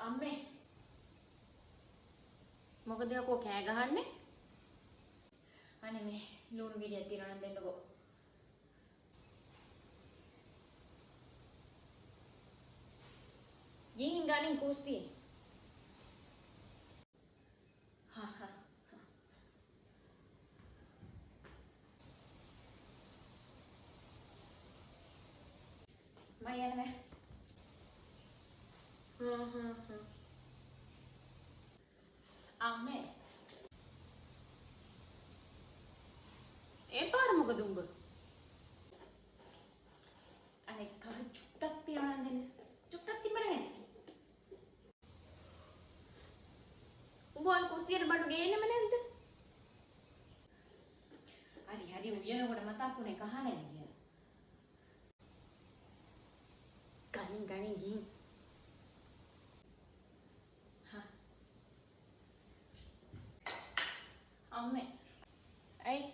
අම්මේ මොකද යකෝ කෑ ගහන්නේ? අනේ මේ ලුණු ගෙඩියක් තියනවා නම් දෙන්නකෝ. ගිහින් ගනින් කුස්තිය. හා හා. මම යන්නේ. අම්මේ ඒ පාර මොකද උඹ? අනේ කහ චුට්ටක් තියනවා නම් දෙන්න. චුට්ටක් තිබ්බ නැහැ. උඹ ඔය කුස්තියට බඩු ගේන්නෙම නැද්ද? හරි හරි උයනකොට මතක් වුණේ කහ නැහැ කියලා. ගනින් ගිහින්. හා. අම්මේ. ඇයි?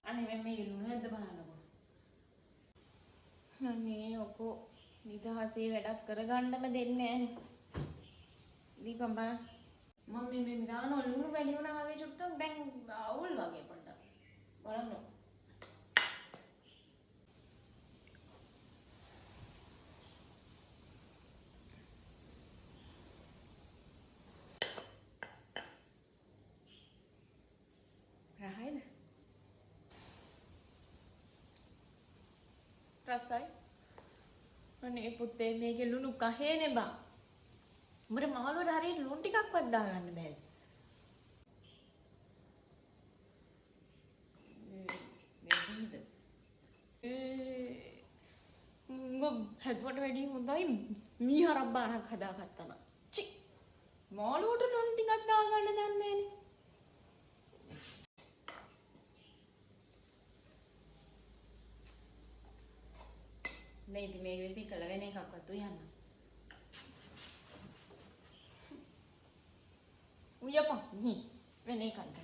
අනේ මේ ලුණු ඇද්ද බලන්නකෝ. අනේ ඔකෝ නිදහසේ වැඩක් කරගන්නම දෙන්නේ නැහනේ. දීපම් බලන්න. මම මේ දාන ලුණු වැඩි වුණා වගේ චුට්ටක් දැන් අවුල් වගේ පොඩ්ඩක්. බලන්න. රහයිද? රසයි. අනේ පුතේ මේකේ ලුණු කහේනේ බං. උඹට මහලුවට හරියට ලුණු ටිකක්වත් දාගන්න බෑ. වැඩිද? උඹ හැදුවට වැඩිය හොඳයි මීහරක් බානක් හදාගත්තා නම්. චි. මහලුවට ලුණු ටිකක් දාගන්න දන්නේ නැනේ. නේ ඉතින් මේක විශ්ි කළ වෙන එකක්වත් උයන්න. උයපන් නී වෙන එකක්ද?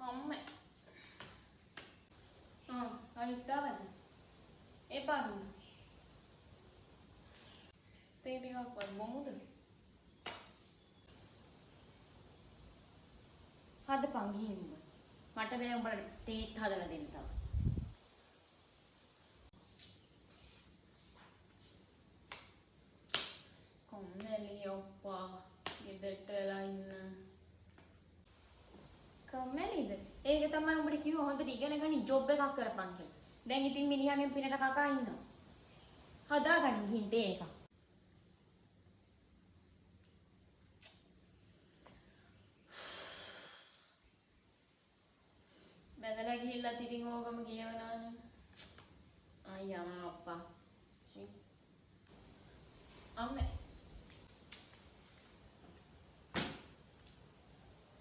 අම්මේ. අයිතාවද? ඒ පාරුන. තේ ටිකක්වත් බොමුද? හදපන් ගිහින් උඹ. මට බෑ උඹට තේත් හදලා දෙන්න තව. කොම්මැලි ඔප්පා ගෙදරට වෙලා ඉන්න. කොම්මැලිද? ඒක තමයි උඹට කිව්ව හොඳට ඉගෙන ගනින් ජොබ් එකක් කරපන් කියලා. දැන් ඉතින් මිනිහාගෙන් පිනට කකා ඉන්නවා. හදාගන්න ගිහින් තේ එකක්. බැදලා ගිහිල්ලත් ඉතින් ඕකම කියවනවනේ. අයියා අප්පා. අම්මේ.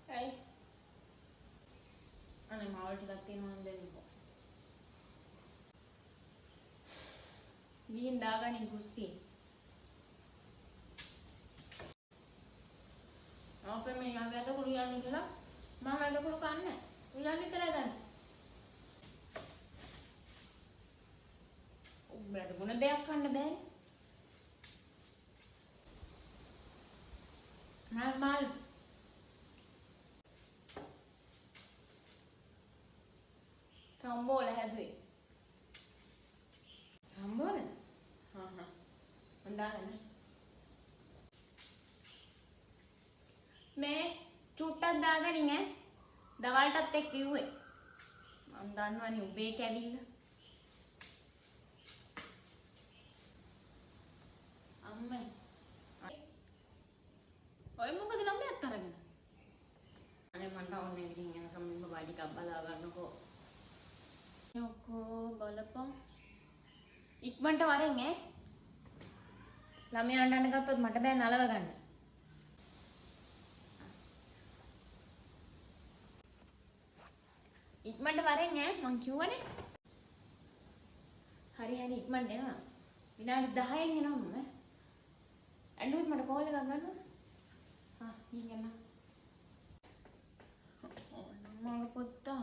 ඇයි? අනේ මාවල් ටිකක් තියෙනවා නම් දෙන්නකෝ. ගිහින් දාගනින් කුස්සියේ. අපේ මේ යන්නේ අතකුළු යන්නේ කියලා මම අතකුළු කන්නේ. උයන් විතරයි ගන්න. උඹට මොන දෙයක් කන්න බෑනේ. මාල් සම්බෝල හැදුවේ. සම්බෝල? හා. හොඳයි. මේ චුට්ටක් දාගනින් ඈ. දවල්ටත් එක්ක කිව්වේ. මම දන්නවනේ උඹේ කැවිල්ල. අම්මේ. ඔය මොකද ළමයාත් අරගෙන? අනේ මන්ට ඕනේ ගිහින් එනකම් මෙන්න බඩි ටිකක් බලා ගන්නකෝ. යකෝ බලපන්. ඉක්මනට වරෙන් ඈ. ළමයා අඬන්න ගත්තොත් මට බෑ නලව ගන්න. ඉක්මනට වරෙන් ඈ මං කිව්වනේ. හරි ඉක්මනට එනවා. විනාඩි 10න් එනවා මම. ඇඬුවොත් මට කෝල් එකක් ගන්නවද? ගිහින් එන්න. මගේ පුතා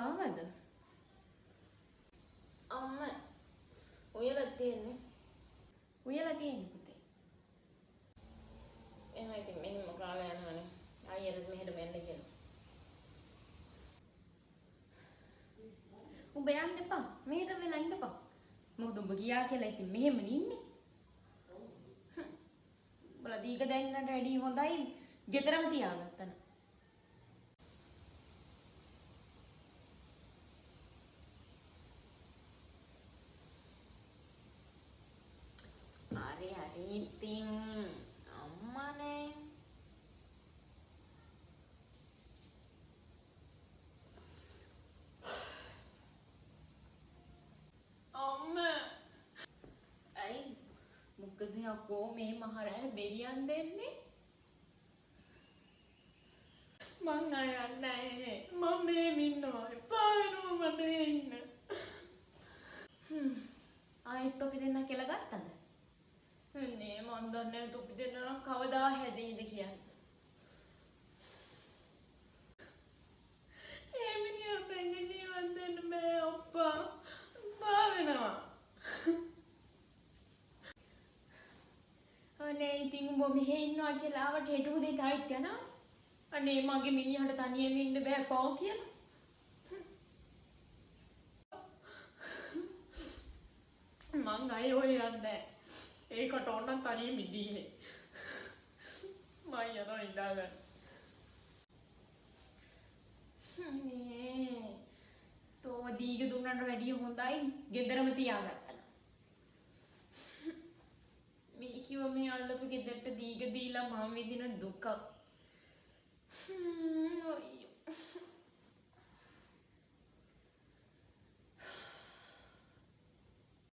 ආවද? අම්මා උයලා තියෙන්නේ. උයලා තියෙන්නේ පුතේ. එහෙනම් ඉතින් මෙහෙම කාලා යනවනේ. අයියරත් මෙහෙට මෙන්න කියලා. උඹ යන්න එපා. මෙහෙට වෙලා ඉන්නපා. මොකද උඹ ගියා කියලා ඉතින් මෙහෙම ඉන්නේ. උඹලා දීක දැන්නට වැඩි හොඳයි ගෙදරම තියාගත්තන. හරි ඉතින් අම්මානේ. අම්මා ඇයි මොකද යකෝ මේ මහරෑ බෙරියන් දෙන්නේ? මං අයන්නේ නැහැ. මම මේ ඉන්නවා. එපා වෙනවා මට මේ ඉන්න. ආයෙත් අපි දෙන්න කියලා ගත්තද? නේ මන් දන්නේ අපි දෙන්න නම් කවදා හැදෙයිද කියන්නේ. ඒ මිනිහට එන්න ජීවත් වෙන්න බෑ අප්පා. බා වෙනවා. අනේ ඉතින් උඹ මෙහෙ ඉන්නවා කියලා ආවට හෙට උදේට ආයිත් යනවා. අනේ මගේ මිනිහට තනියම ඉන්න බෑ පව් කියලා. මං අය ඔය යන්නේ. ඒකට ඕන තනියම ඉදීනේ. මම යනවා ඉඳාගන්න. නේ තෝ දීග දුන්නට වැඩිය හොඳයි ගෙදරම තියාගත්තා. මේ කිව්ව මේ අල්ලපු ගෙදරට දීග දීලා මම විඳින දුක. අයියෝ